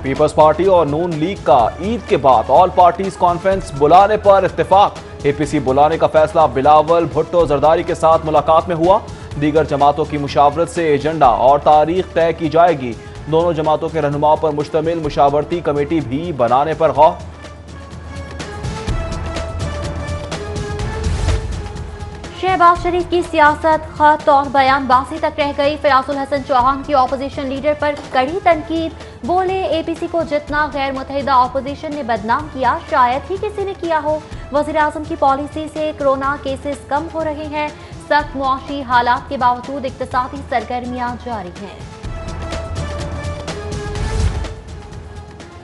Peoples party और नून league का ईद के बाद ऑल पार्टीज कॉन्फ्रेंस बुलाने पर इत्तेफाक। एपीसी बुलाने का फैसला बिलावल भुट्टो जरदारी के साथ मुलाकात में हुआ। दीगर जमातों की मुशावरत से एजेंडा और तारीख तय की जाएगी। दोनों जमातों के रहनुमाओं पर मुश्तमिल मुशावरती कमेटी भी बनाने पर गौर। शहबाज शरीफ की सियासत खत और बयानबाजी तक रह गई। फयाजुल हसन चौहान की ऑपोजिशन लीडर पर कड़ी तनकीद। बोले एपीसी को जितना गैर मुतहिदा ऑपोजिशन ने बदनाम किया शायद ही किसी ने किया हो। वजीर आजम की पॉलिसी से कोरोना केसेस कम हो रहे हैं। सख्त मुआशी हालात के बावजूद इक्तिसादी सरगर्मियां जारी हैं।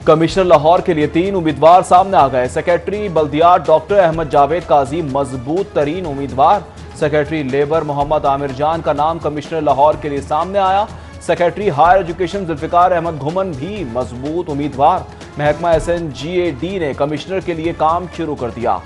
कमिश्नर लाहौर के लिए 3 उम्मीदवार सामने आ गए। सेक्रेटरी बल्दियात डॉक्टर अहमद जावेद काजी मजबूत तरीन उम्मीदवार। सेक्रेटरी लेबर मोहम्मद आमिर जान का नाम कमिश्नर लाहौर के लिए सामने आया। Secretary higher education Zulfiqar Ahmed Ghuman भी मजबूत उम्मीदवार। महकमा SNGAD ने कमिश्नर के लिए काम शुरू कर दिया।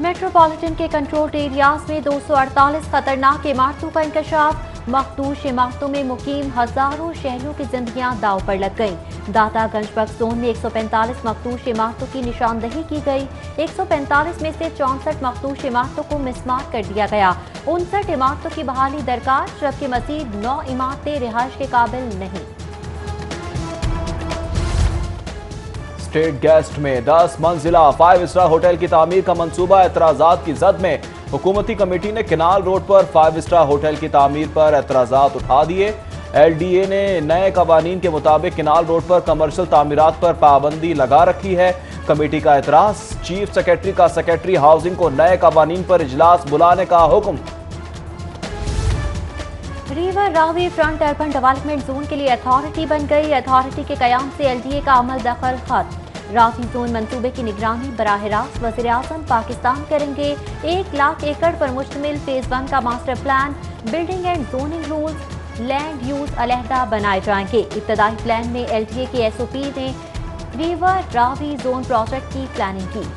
मेट्रोपॉलिटन के कंट्रोल्ड एरियाज में 248 खतरनाक इमारतों का इंकशाफ। मखदूश इमारतों में मुकीम हजारों शहरों की जिंदगियां दाव पर लग गईं। दाता गंजबख्श जोन में 145 मखदूश इमारतों की निशानदही की गई। 145 में से 64 मखदूश इमारतों को मिसमार कर दिया गया। 59 इमारतों की बहाली दरकार, जबकि मजीद 9 इमारतें रिहाइश के काबिल नहीं। स्टेट गेस्ट में 10 मंजिला 5 स्टार होटल की तामीर का मंसूबा एतराजात की जद में। हुकूमती कमेटी ने किनाल रोड पर 5 स्टार होटल की तामीर पर एतराजात उठा दिए। LDA ने नए कवानीन के मुताबिक किनाल रोड पर कमर्शियल तामीरात पर पाबंदी लगा रखी है। कमेटी का एतराज। चीफ सेक्रेटरी का सेक्रेटरी हाउसिंग को नए कवानीन पर इजलास बुलाने का हुक्म। River Ravi front urban development zone के लिए अथॉरिटी बन गई। अथॉरिटी के कयाम से LDA का अमल दखल खत्म। रावी जोन मंसूबे की निगरानी बराह रास्त वज़ीर आज़म पाकिस्तान करेंगे। 1 लाख एकड़ पर मुश्तमिल फेज 1 का master plan, building and zoning rules, land use अलहदा बनाए जाएंगे। इब्तदाई प्लान में LDA के SOP ने रिवर रावी जोन प्रोजेक्ट की प्लानिंग की।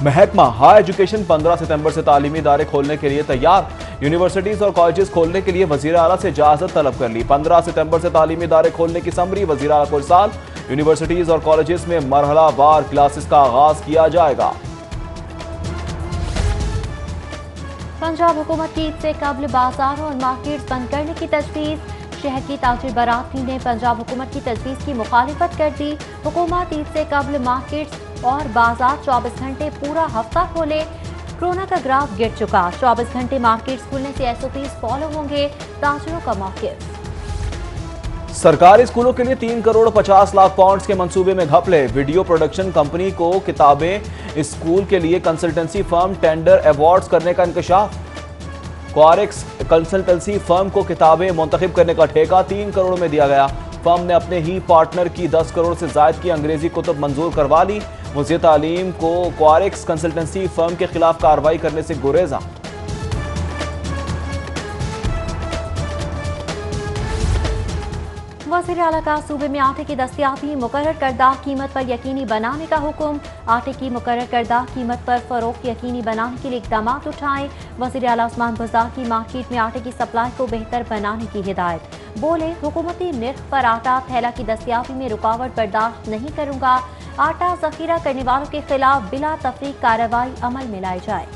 महकमा हाई एजुकेशन 15 सितंबर से तालीमी इदारे खोलने के लिए तैयार। यूनिवर्सिटीज और कॉलेजेस खोलने के लिए वजीर आला से इजाजत तलब कर ली। 15 सितंबर से तालीमी इदारे खोलने की समरी वजीर आला को इरसाल। यूनिवर्सिटीज और कॉलेजेस में मरहलावार क्लासेस का आगाज किया जाएगा। पंजाब हुकूमत की ईद से कबल बाजार और मार्केट्स बंद करने की तजवीज़। शहर की ताजिर बरादरी ने पंजाब हुकूमत की तजवीज़ की मुखालिफत कर दी। हुकूमत ईद से कबल मार्केट्स और बाजार 24 घंटे पूरा हफ्ता खोले। कोरोना का ग्राफ गिर चुका। 24 घंटे मार्केट्स खुलने से SOPs फॉलो होंगे। ताजिरों का मौक़िफ़। सरकारी स्कूलों के लिए 3 करोड़ 50 लाख पाउंड के मंसूबे में घपले। वीडियो प्रोडक्शन कंपनी को किताबें स्कूल के लिए कंसल्टेंसी फर्म टेंडर अवार्ड्स करने का इंकशाफ। क्वारिक्स कंसल्टेंसी फर्म को किताबें मुंतखब करने का ठेका 3 करोड़ में दिया गया। फर्म ने अपने ही पार्टनर की 10 करोड़ से जायद की अंग्रेजी कुतुब मंजूर करवा ली। वज़ीर तालीम को क्वारिक्स कंसल्टेंसी फर्म के खिलाफ कार्रवाई करने से गुरेजा। वज़ीर आला का सूबे में आटे की दस्तयाबी मुकर्रर करदा कीमत पर यकीनी बनाने का हुक्म। आटे की मुकर्रर करदा कीमत पर फरोख्त यकीनी बनाने के लिए इक़दाम उठाएं। वज़ीर आला उस्मान बाजार की मार्केट में आटे की सप्लाई को बेहतर बनाने की हिदायत। बोले हुकूमती निर्ख पर आटा थैला की दस्तयाबी में रुकावट बर्दाश्त नहीं करूंगा। आटा जखीरा करने वालों के खिलाफ बिला तफरीक कार्रवाई अमल में लाई जाए।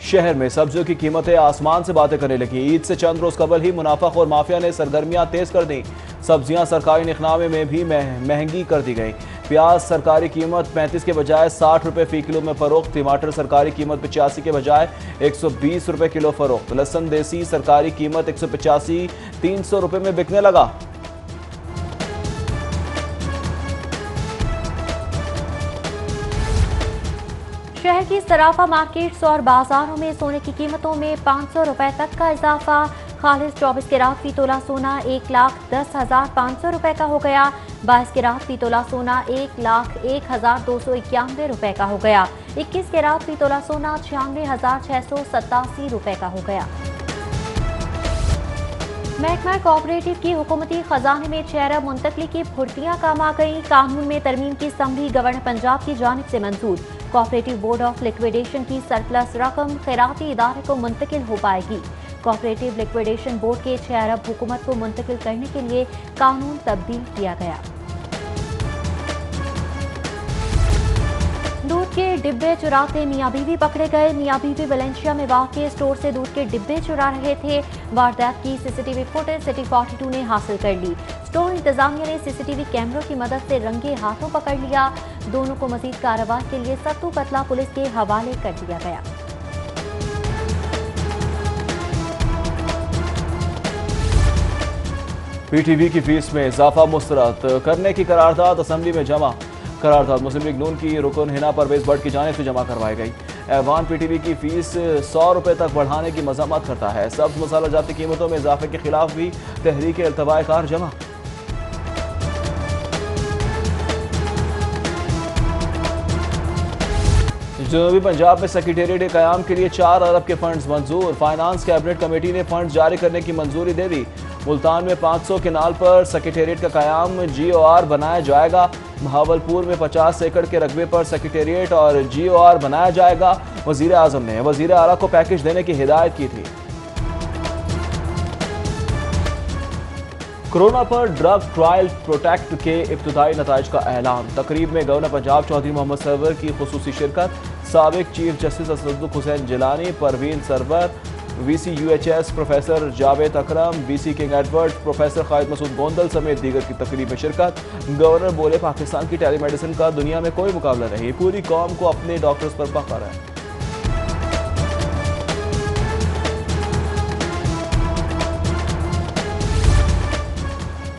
शहर में सब्जियों की कीमतें आसमान से बातें करने लगी। ईद से चंद रोज कबल ही मुनाफाखोर माफिया ने सरगर्मियां तेज कर दी। सब्जियां सरकारी निखनामे में भी महंगी कर दी गई। प्याज सरकारी कीमत 35 के बजाय 60 रुपए फी किलो में फरोख्त। टमाटर सरकारी कीमत 85 के बजाय 120 रुपए किलो फरोख्त। लहसुन देसी सरकारी कीमत 185 300 रुपए में बिकने लगा। शहर की सराफा मार्केट्स और बाजारों में सोने की कीमतों में 500 रुपए तक का इजाफा। खालिस 24 कैरात फी तोला सोना 1,10,500 रुपए का हो गया। 22 कैरात फी तोला सोना 1,01,291 रुपए का हो गया। 21 कैरात फी तोला सोना 96,687 रुपए का हो गया। महकमा कोऑपरेटिव की हुकूमती खजाने में चेहरा मुंतकली की फुर्तियां काम आ गई। कानून में तरमीम की समरी गवर्नर पंजाब की जानिब से मंजूर। कोऑपरेटिव बोर्ड ऑफ लिक्विडेशन की सरप्लस रकम खैराती इदारे को मुंतकिल हो पाएगी। कोऑपरेटिव लिक्विडेशन बोर्ड के 6 अरब हुकूमत को मुंतकिल करने के लिए कानून तब्दील किया गया। दूध के डिब्बे चुराते मियां बीवी पकड़े गए। मियां बीवी वलेंशिया में वाक़ स्टोर से दूध के डिब्बे चुरा रहे थे। वारदात की सीसीटीवी फुटेज सिटी 42 ने हासिल कर ली। स्टोर इंतजामिया ने सीसीटीवी कैमरों की मदद से रंगे हाथों पकड़ लिया। दोनों को मजीद कार्रवाई के लिए सत्तू कतला पुलिस के हवाले कर दिया गया। पीटीवी की फीस में इजाफा मुस्तरद करने की करारदाद असेंबली में जमा। करारदाद मुस्लिम लीग नून की रुकन हिना परवेज भट्ट की जानिब से जमा करवाई गई। ऐवान पीटीवी की फीस 100 रुपए तक बढ़ाने की मजम्मत करता है। सब्ज मसाला जाती कीमतों में इजाफे के खिलाफ भी तहरीक अल्तवाए कार जमा। जनूबी पंजाब में सेक्रेटेरिएट क़याम के लिए 4 अरब के फंड्स मंजूर। फाइनेंस कैबिनेट कमेटी ने फंड जारी करने की मंजूरी दे दी। मुल्तान में 500 किनाल पर सेक्रेटेरिएट का क़याम GOR बनाया जाएगा। बहावलपुर में 50 एकड़ के रकबे पर सेक्रेटेरिएट और GOR बनाया जाएगा। वज़ीर आज़म ने वज़ीर आला को पैकेज देने की हिदायत की थी। कोरोना पर ड्रग ट्रायल प्रोटेक्ट के इब्तदाई नताइज का ऐलान। तकरीब में गवर्नर पंजाब चौधरी मोहम्मद सरवर की खुसूसी शिरकत। साबिक chief justice Asaduddin Hussain Jilani, Parveen Sarwar, VC UHS professor Javed Akram, VC King Edward, professor Khalid Masood Gondal समेत दीगर की तकरीब में शिरकत। गवर्नर बोले, पाकिस्तान की टेलीमेडिसिन का दुनिया में कोई मुकाबला नहीं। पूरी कौम को अपने डॉक्टर्स पर फख्र है।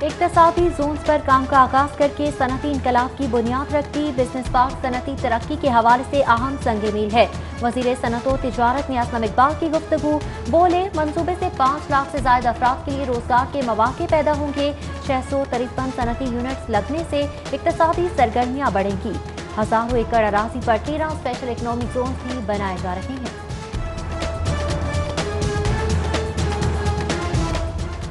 इक्तसादी जोन्स पर काम का आगाज करके सनती इनकलाब की बुनियाद रखती। बिजनेस पार्क सनती तरक्की के हवाले से अहम संग मील है। वजीर सनत व तिजारत मियां असलम इकबाल की गुफ्तगू। बोले, मंसूबे से 5 लाख से ज्यादा अफराद के लिए रोजगार के मौके पैदा होंगे। 653 सनती यूनिट्स लगने से इक्तसादी सरगर्मियां बढ़ेंगी। हजारों एकड़ अराजी पर 13 स्पेशल इकोनॉमिक जोन भी बनाए जा रहे हैं।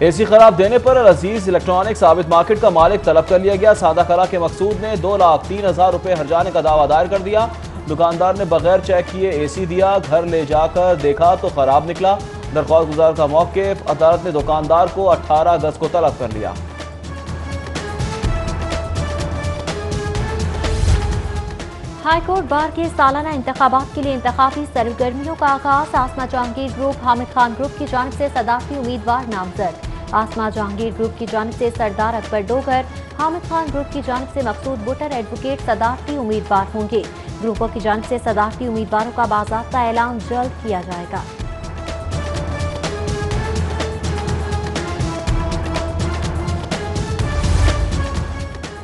एसी खराब देने पर अजीज इलेक्ट्रॉनिक साबित मार्केट का मालिक तलब कर लिया गया। सादा कला के मकसूद ने 2,03,000 रुपए हर्जाने का दावा दायर कर दिया। दुकानदार ने बगैर चेक किए एसी दिया। घर ले जाकर देखा तो खराब निकला। दरख्वास्त गुजार का मौक़िफ़। अदालत ने दुकानदार को 18 अगस्त को तलब कर लिया। हाईकोर्ट बार के सालाना इंतखाबात के लिए इंतखाबी सरगर्मियों का आगाज। आसमा जहांगीर ग्रुप हामिद खान ग्रुप की जानिब से सदारती उम्मीदवार नामजद। आसमा जहांगीर ग्रुप की जानिब से सरदार अकबर डोगर, हामिद खान ग्रुप की जानिब से मकसूद बुटर एडवोकेट सदारती उम्मीदवार होंगे। ग्रुपों की जानिब से सदारती उम्मीदवारों का बाज़ाब्ता ऐलान जल्द किया जाएगा।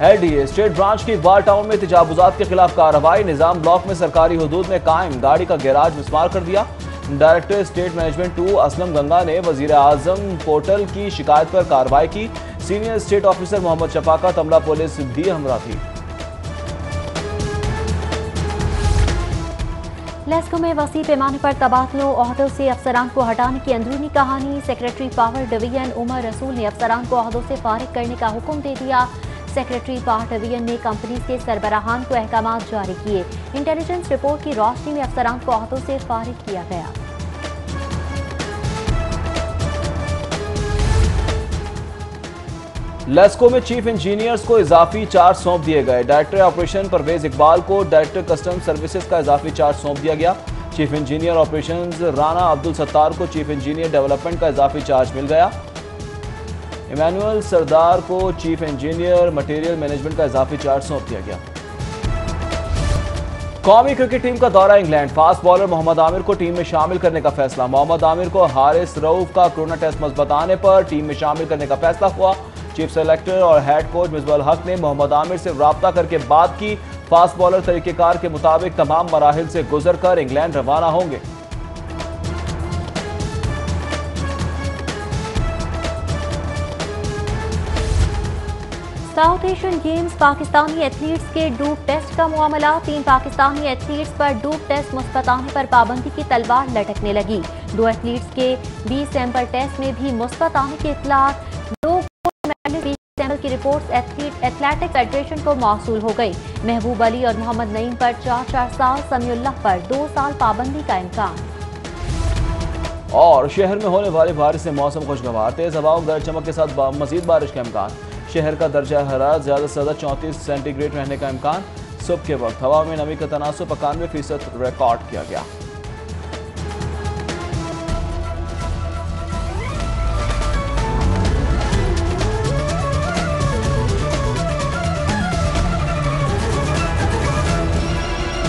LDA स्टेट ब्रांच की इकबाल टाउन में तजावुजात के खिलाफ कार्रवाई। निजाम ब्लॉक में सरकारी हुदूद में कायम गाड़ी का गैराज मिसमार कर दिया। Director state management 2 Aslam Ganga ने वजीर आजम पोर्टल की शिकायत पर कार्रवाई की। Senior state officer Mohammad Shafaqat अमला पुलिस भी हमरा थी। लेस्को में वसी पैमाने पर तबादलों ओहदों से अफसरान को हटाने की अंदरूनी कहानी। सेक्रेटरी पावर डिवीजन उमर रसूल ने अफसरान को ओहदों से फारिग करने का हुक्म दे दिया। सेक्रेटरी पावर डिवीजन ने कंपनी के सरबराहान को अहकाम जारी किए। इंटेलिजेंस रिपोर्ट की रोशनी में अफसरान को ओहदों से फारिग किया गया। लेस्को में चीफ इंजीनियर्स को इजाफी चार्ज सौंप दिए गए। डायरेक्टर ऑपरेशन परवेज इकबाल को डायरेक्टर कस्टम सर्विसेज का इजाफी चार्ज सौंप दिया गया। Chief engineer operations Rana Abdul Sattar को चीफ इंजीनियर डेवलपमेंट का इजाफी चार्ज मिल गया। इमैनुअल सरदार को चीफ इंजीनियर मटेरियल मैनेजमेंट का इजाफी चार्ज सौंप दिया गया। कौमी क्रिकेट टीम का दौरा England. Fast bowler Mohammad Amir को टीम में शामिल करने का फैसला। मोहम्मद आमिर को हारिस रऊफ का कोरोना टेस्ट मस्बत आने पर टीम में शामिल करने का फैसला हुआ। चीफ सेलेक्टर और हेड कोच मिसबाह हक ने मोहम्मद आमिर से राब्ता करके बात की। फास्ट बॉलर तरीकेकार के मुताबिक तमाम मराहिल से गुजर कर इंग्लैंड रवाना होंगे। South Asian games Pakistani athletes के डूब टेस्ट का मामला। 3 पाकिस्तानी एथलीट्स पर डूब टेस्ट मुस्बत आने पर पाबंदी की तलवार लटकने लगी। 2 एथलीट्स के 20 सैंपल टेस्ट में भी मुस्बत आने के इत्तलात। 2 गोल्ड मेडलिस्ट 20 सैंपल पैनल की रिपोर्ट एथलेटिक फेडरेशन को मौसूल हो गई। महबूब अली और मोहम्मद नईम पर 4 साल, समीउल्लाह पर 2 साल पाबंदी का इम्कान। और शहर में होने वाली बारिश से मौसम खुशगवार, तेज हवाओं गरज चमक के साथ मजीद बारिश का इम्कान। शहर का दर्जा हरारत ज्यादा से ज्यादा 34 सेंटीग्रेड रहने का इम्कान। सुबह के वक्त हवा में नमी का तनासुब 91% रिकॉर्ड किया गया।